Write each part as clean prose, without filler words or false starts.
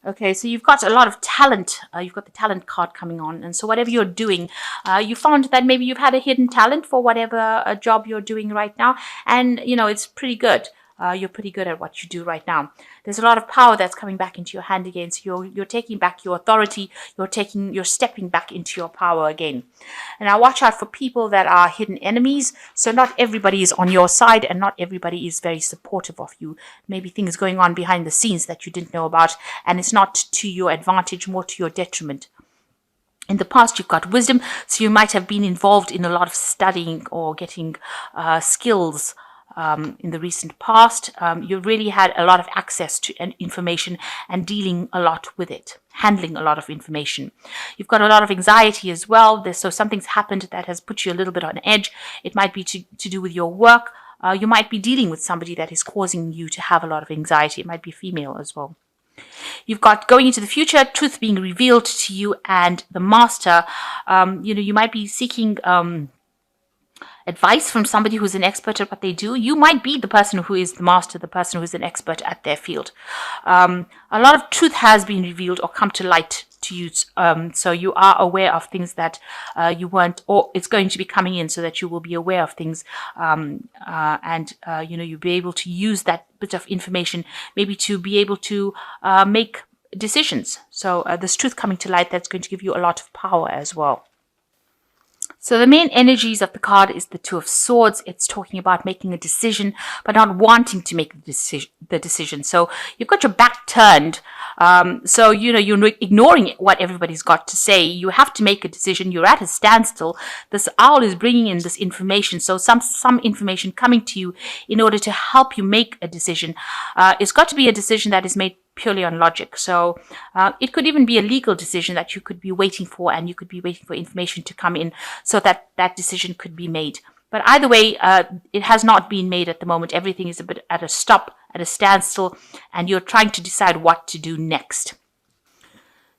Okay, so you've got a lot of talent. You've got the talent card coming on. And so whatever you're doing, you found that maybe you've had a hidden talent for whatever job you're doing right now. And, it's pretty good. You're pretty good at what you do right now. There's a lot of power that's coming back into your hand again. So you're taking back your authority. You're stepping back into your power again. And now watch out for people that are hidden enemies. So not everybody is on your side and not everybody is very supportive of you. Maybe things going on behind the scenes that you didn't know about, and it's not to your advantage, more to your detriment. In the past, you've got wisdom, so you might have been involved in a lot of studying or getting skills. In the recent past, you really had a lot of access to information and dealing a lot with it, handling a lot of information. You've got a lot of anxiety as well. So something's happened that has put you a little bit on edge. It might be to do with your work. You might be dealing with somebody that is causing you to have a lot of anxiety. It might be female as well. You've got going into the future, truth being revealed to you, and the master. You might be seeking advice from somebody who's an expert at what they do. You might be the person who is the master, the person who is an expert at their field. A lot of truth has been revealed or come to light to you. So you are aware of things that you weren't, or it's going to be coming in, so that you will be aware of things. You'll be able to use that bit of information maybe to be able to make decisions. So this truth coming to light, that's going to give you a lot of power as well. So the main energies of the card is the Two of Swords. It's talking about making a decision, but not wanting to make the decision. So you've got your back turned. You're ignoring what everybody's got to say. You have to make a decision. You're at a standstill. This owl is bringing in this information. So some information coming to you in order to help you make a decision. It's got to be a decision that is made purely on logic. So it could even be a legal decision that you could be waiting for, and you could be waiting for information to come in so that that decision could be made. But either way, it has not been made at the moment. Everything is a bit at a stop, at a standstill, and you're trying to decide what to do next.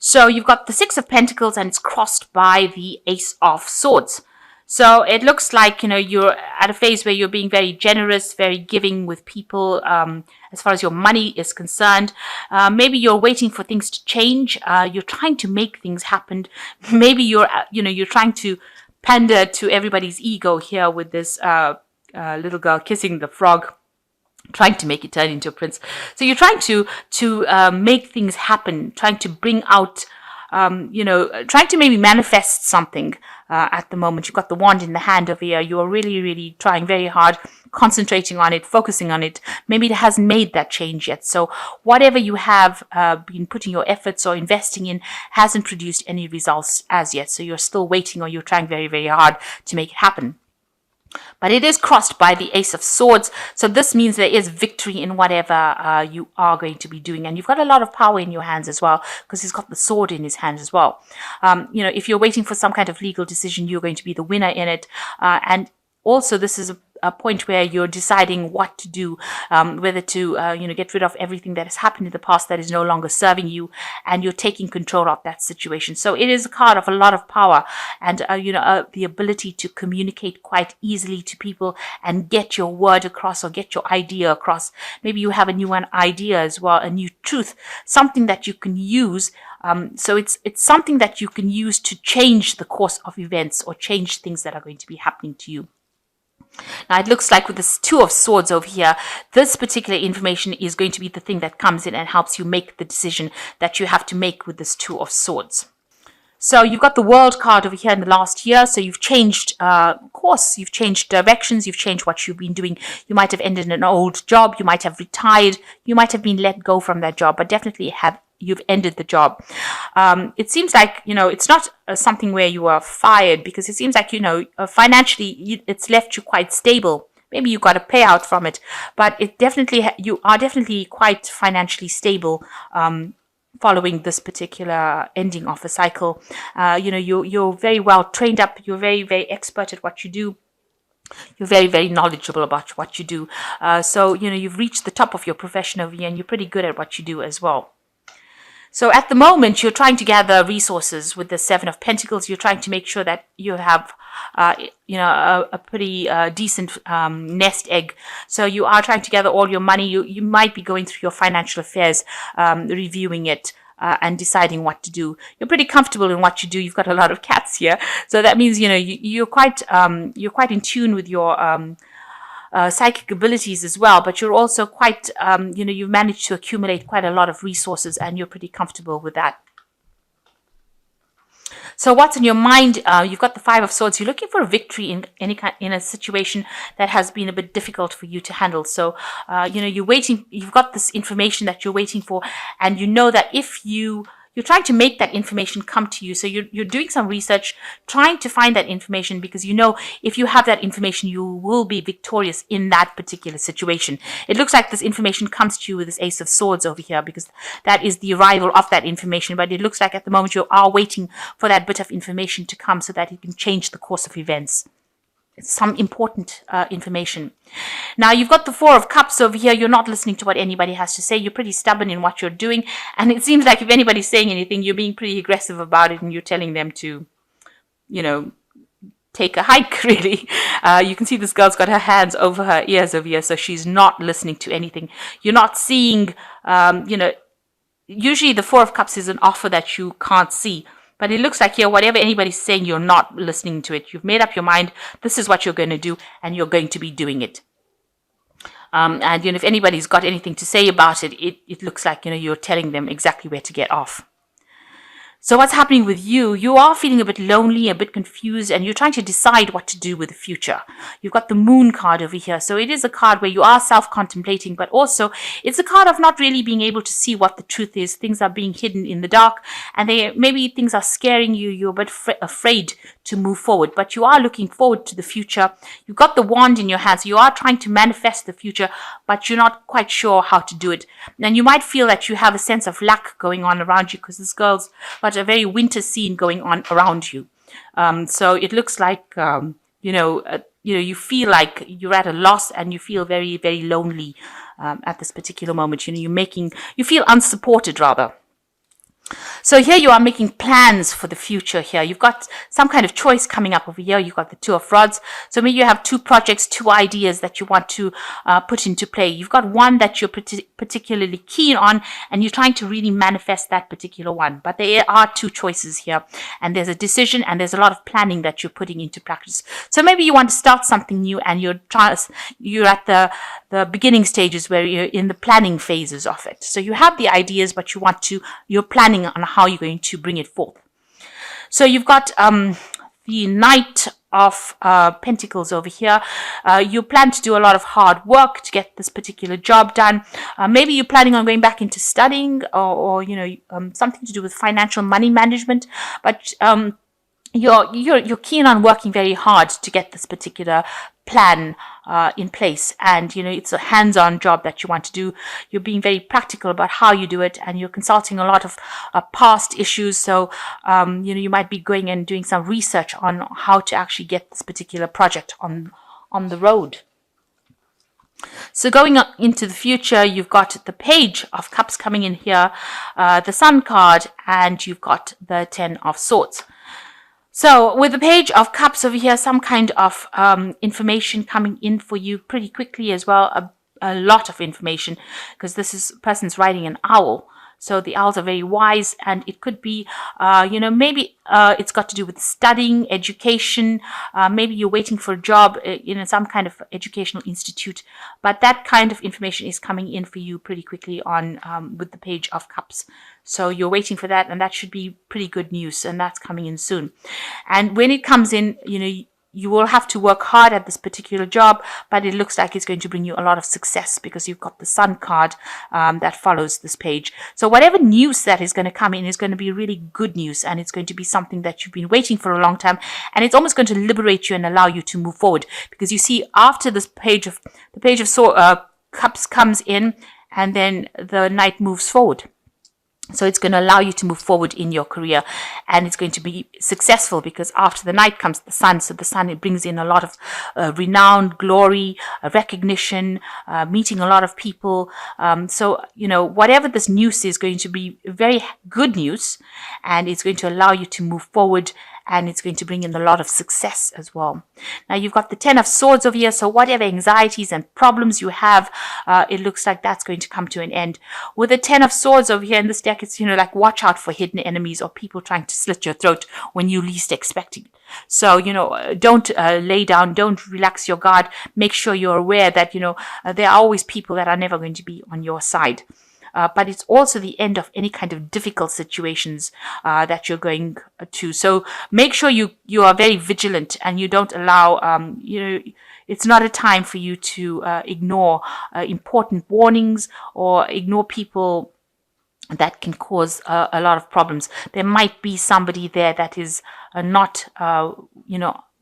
So you've got the Six of Pentacles, and it's crossed by the Ace of Swords. So it looks like, you're at a phase where you're being very generous, very giving with people as far as your money is concerned. Maybe you're waiting for things to change. You're trying to make things happen. Maybe you're trying to pander to everybody's ego here with this little girl kissing the frog, trying to make it turn into a prince. So you're trying to make things happen, trying to bring out trying to maybe manifest something at the moment. You've got the wand in the hand over here. You're really, really trying very hard, concentrating on it, focusing on it. Maybe it hasn't made that change yet. So whatever you have been putting your efforts or investing in hasn't produced any results as yet. So you're still waiting, or you're trying very, very hard to make it happen. But it is crossed by the Ace of Swords. So this means there is victory in whatever you are going to be doing. And you've got a lot of power in your hands as well, because he's got the sword in his hands as well. If you're waiting for some kind of legal decision, you're going to be the winner in it. And also, this is a point where you're deciding what to do, whether to get rid of everything that has happened in the past that is no longer serving you, and you're taking control of that situation. So it is a card of a lot of power, and the ability to communicate quite easily to people and get your word across, or get your idea across. Maybe you have a new idea as well, a new truth, something that you can use. So it's something that you can use to change the course of events, or change things that are going to be happening to you. Now, it looks like with this Two of Swords over here, this particular information is going to be the thing that comes in and helps you make the decision that you have to make with this Two of Swords. So you've got the World card over here in the last year. So you've changed course, you've changed directions, you've changed what you've been doing. You might have ended an old job, you might have retired, you might have been let go from that job, but definitely you've ended the job. It seems like, it's not something where you are fired, because it seems like, financially, it's left you quite stable. Maybe you got a payout from it, but you are definitely quite financially stable following this particular ending of a cycle. You're very well trained up. You're very, very expert at what you do. You're very, very knowledgeable about what you do. So you've reached the top of your profession over here, and you're pretty good at what you do as well. So at the moment, you're trying to gather resources with the Seven of Pentacles. You're trying to make sure that you have, a pretty decent nest egg. So you are trying to gather all your money. You might be going through your financial affairs, reviewing it. And deciding what to do. You're pretty comfortable in what you do. You've got a lot of cats here, so that means you're quite in tune with your psychic abilities as well. But you're also quite you've managed to accumulate quite a lot of resources, and you're pretty comfortable with that. So what's in your mind? You've got the Five of Swords. You're looking for a victory in a situation that has been a bit difficult for you to handle. So, you're waiting. You've got this information that you're waiting for, and you know that if you're trying to make that information come to you. So you're doing some research, trying to find that information, because you know if you have that information, you will be victorious in that particular situation. It looks like this information comes to you with this Ace of Swords over here, because that is the arrival of that information. But it looks like at the moment you are waiting for that bit of information to come so that it can change the course of events. It's some important information. Now, you've got the Four of Cups over here. You're not listening to what anybody has to say. You're pretty stubborn in what you're doing. And it seems like if anybody's saying anything, you're being pretty aggressive about it and you're telling them to, take a hike, really. You can see this girl's got her hands over her ears over here, so she's not listening to anything. You're not seeing, usually the Four of Cups is an offer that you can't see. But it looks like here, whatever anybody's saying, you're not listening to it. You've made up your mind. This is what you're going to do, and you're going to be doing it. And if anybody's got anything to say about it, it looks like, you're telling them exactly where to get off. So what's happening with you? You are feeling a bit lonely, a bit confused, and you're trying to decide what to do with the future. You've got the Moon card over here. So it is a card where you are self-contemplating, but also it's a card of not really being able to see what the truth is. Things are being hidden in the dark, and maybe things are scaring you. You're a bit afraid to move forward, but you are looking forward to the future. You've got the wand in your hands. You are trying to manifest the future, but you're not quite sure how to do it. And you might feel that you have a sense of lack going on around you, because this girl's got a very winter scene going on around you. So it looks like, you feel like you're at a loss, and you feel very, very lonely at this particular moment. You feel unsupported, rather. So here you are making plans for the future here. You've got some kind of choice coming up over here. You've got the Two of Rods. So maybe you have two projects, two ideas that you want to put into play. You've got one that you're particularly keen on, and you're trying to really manifest that particular one. But there are two choices here, and there's a decision, and there's a lot of planning that you're putting into practice. So maybe you want to start something new, and you're at the beginning stages where you're in the planning phases of it. So you have the ideas, but you're planning on how you're going to bring it forth. So you've got the Knight of Pentacles over here. You plan to do a lot of hard work to get this particular job done. Maybe you're planning on going back into studying, or something to do with financial money management. But you're keen on working very hard to get this particular plan in place, and it's a hands-on job that you want to do. You're being very practical about how you do it, and you're consulting a lot of past issues. So you might be going and doing some research on how to actually get this particular project on the road. So going into the future, you've got the Page of Cups coming in here, the Sun card, and you've got the Ten of Swords. So with the Page of Cups over here, some kind of information coming in for you pretty quickly as well. A lot of information, because this person's riding an owl. So the owls are very wise, and it could be, maybe it's got to do with studying, education. Maybe you're waiting for a job in some kind of educational institute. But that kind of information is coming in for you pretty quickly with the Page of Cups. So you're waiting for that, and that should be pretty good news, and that's coming in soon. And when it comes in, you will have to work hard at this particular job, but it looks like it's going to bring you a lot of success, because you've got the Sun card that follows this page. So whatever news that is going to come in is going to be really good news, and it's going to be something that you've been waiting for a long time, and it's almost going to liberate you and allow you to move forward, because you see, after this Page of Cups comes in, and then the Knight moves forward. So it's going to allow you to move forward in your career, and it's going to be successful because after the night comes the sun. So the sun, it brings in a lot of renown, glory, recognition, meeting a lot of people. So, whatever this news is going to be very good news, and it's going to allow you to move forward, and it's going to bring in a lot of success as well. Now you've got the 10 of Swords over here, so whatever anxieties and problems you have, it looks like that's going to come to an end. With the 10 of Swords over here in this deck, it's, like watch out for hidden enemies or people trying to slit your throat when you least expect it. So, don't lay down, don't relax your guard. Make sure you're aware that, there are always people that are never going to be on your side. But it's also the end of any kind of difficult situations that you're going to. So make sure you are very vigilant and you don't allow, it's not a time for you to ignore important warnings or ignore people that can cause a lot of problems. There might be somebody there that is not,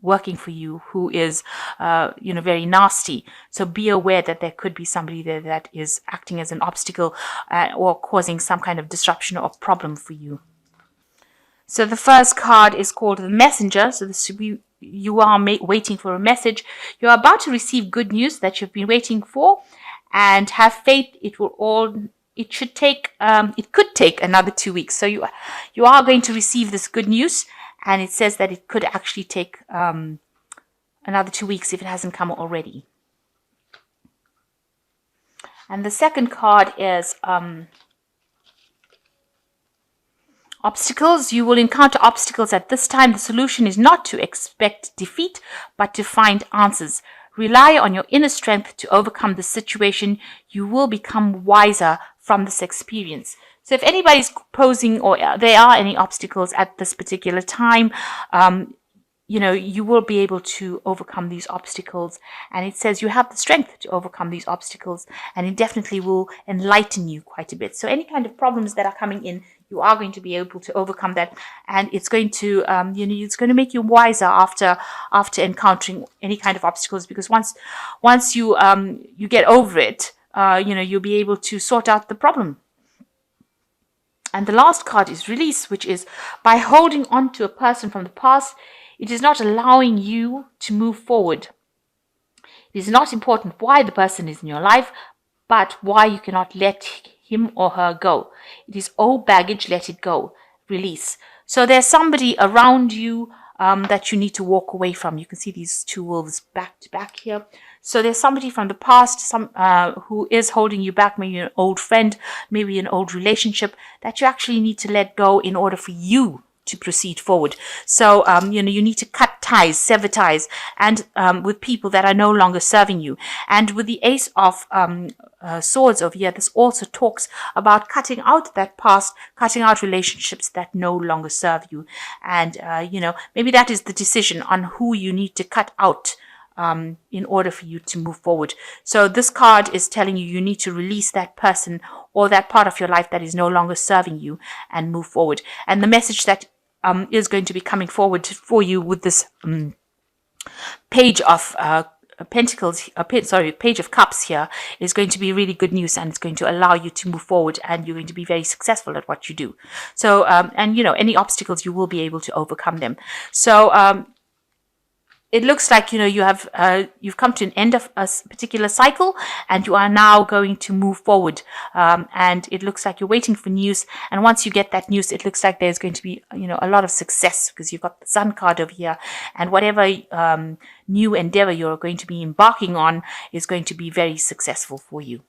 working for you who is, very nasty. So be aware that there could be somebody there that is acting as an obstacle or causing some kind of disruption or problem for you. So the first card is called the Messenger. So you are waiting for a message. You're about to receive good news that you've been waiting for, and have faith. It could take another 2 weeks. So you are going to receive this good news. And it says that it could actually take another 2 weeks if it hasn't come already. And the second card is obstacles. You will encounter obstacles at this time. The solution is not to expect defeat, but to find answers. Rely on your inner strength to overcome the situation. You will become wiser from this experience. So if anybody's posing or there are any obstacles at this particular time, you will be able to overcome these obstacles. And it says you have the strength to overcome these obstacles, and it definitely will enlighten you quite a bit. So any kind of problems that are coming in, you are going to be able to overcome that, and it's going to, it's going to make you wiser after encountering any kind of obstacles. Because once you get over it, you'll be able to sort out the problem. And the last card is Release, which is by holding on to a person from the past, it is not allowing you to move forward. It is not important why the person is in your life, but why you cannot let him or her go. It is old baggage, let it go. Release. So there's somebody around you that you need to walk away from. You can see these two wolves back to back here. So there's somebody from the past, who is holding you back, maybe an old friend, maybe an old relationship that you actually need to let go in order for you to proceed forward. So, you need to cut ties, sever ties, and with people that are no longer serving you. And with the Ace of Swords over here, this also talks about cutting out that past, cutting out relationships that no longer serve you. And, maybe that is the decision on who you need to cut out in order for you to move forward. So this card is telling you need to release that person or that part of your life that is no longer serving you and move forward. And the message that is going to be coming forward for you with this Page of Pentacles, Page of Cups here is going to be really good news, and it's going to allow you to move forward, and you're going to be very successful at what you do. So, any obstacles, you will be able to overcome them. So, it looks like, you've come to an end of a particular cycle, and you are now going to move forward. And it looks like you're waiting for news. And once you get that news, it looks like there's going to be, a lot of success, because you've got the Sun card over here, and whatever new endeavor you're going to be embarking on is going to be very successful for you.